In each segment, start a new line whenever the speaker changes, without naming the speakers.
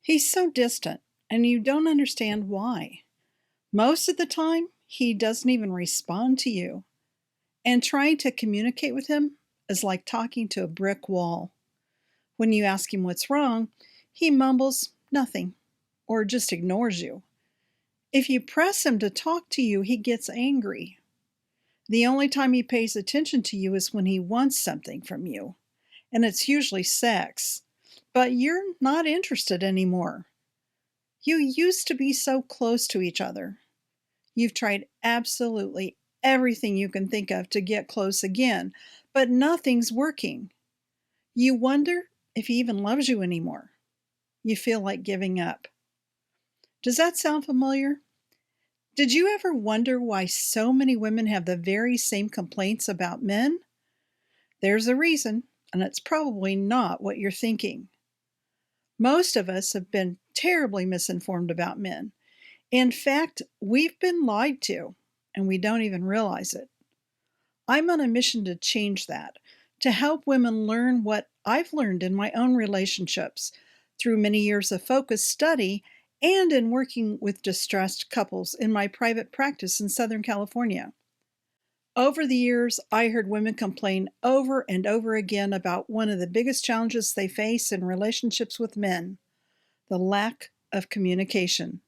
He's so distant, and you don't understand why. Most of the time, he doesn't even respond to you. And trying to communicate with him is like talking to a brick wall. When you ask him what's wrong, he mumbles nothing or just ignores you. If you press him to talk to you, he gets angry. The only time he pays attention to you is when he wants something from you, and it's usually sex. But you're not interested anymore. You used to be so close to each other. You've tried absolutely everything you can think of to get close again, but nothing's working. You wonder if he even loves you anymore. You feel like giving up. Does that sound familiar? Did you ever wonder why so many women have the very same complaints about men? There's a reason, and it's probably not what you're thinking. Most of us have been terribly misinformed about men. In fact, we've been lied to, and we don't even realize it. I'm on a mission to change that, to help women learn what I've learned in my own relationships through many years of focused study and in working with distressed couples in my private practice in Southern California. Over the years, I heard women complain over and over again about one of the biggest challenges they face in relationships with men: the lack of communication.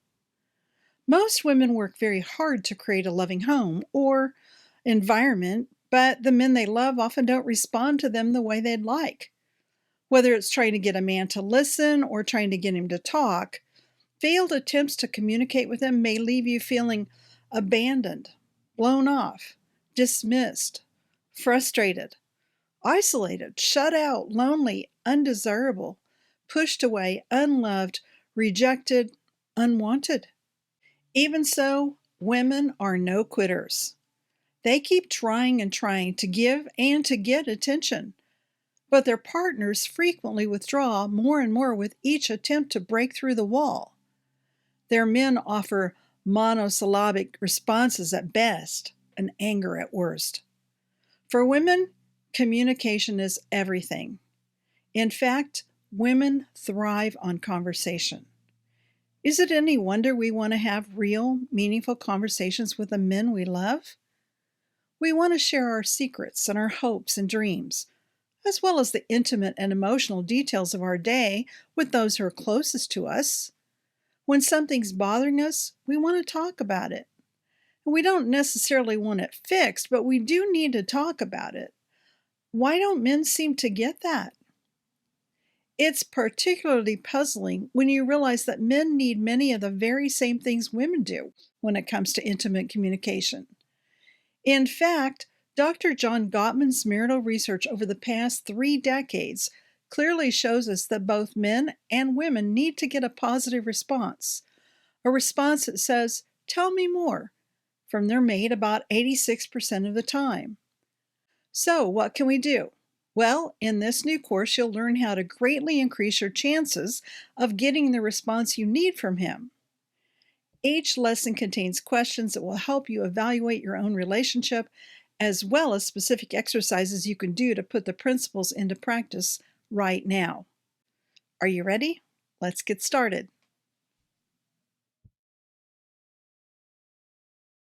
Most women work very hard to create a loving home or environment, but the men they love often don't respond to them the way they'd like. Whether it's trying to get a man to listen or trying to get him to talk, failed attempts to communicate with him may leave you feeling abandoned, blown off, dismissed, frustrated, isolated, shut out, lonely, undesirable, pushed away, unloved, rejected, unwanted. Even so, women are no quitters. They keep trying and trying to give and to get attention, but their partners frequently withdraw more and more with each attempt to break through the wall. Their men offer monosyllabic responses at best and anger at worst. For women, communication is everything. In fact, women thrive on conversation. Is it any wonder we want to have real, meaningful conversations with the men we love? We want to share our secrets and our hopes and dreams, as well as the intimate and emotional details of our day with those who are closest to us. When something's bothering us, we want to talk about it. We don't necessarily want it fixed, but we do need to talk about it. Why don't men seem to get that? It's particularly puzzling when you realize that men need many of the very same things women do when it comes to intimate communication. In fact, Dr. John Gottman's marital research over the past 3 decades clearly shows us that both men and women need to get a positive response, a response that says, "Tell me more," from their mate about 86% of the time. So, what can we do? Well, in this new course, you'll learn how to greatly increase your chances of getting the response you need from him. Each lesson contains questions that will help you evaluate your own relationship, as well as specific exercises you can do to put the principles into practice right now. Are you ready? Let's get started.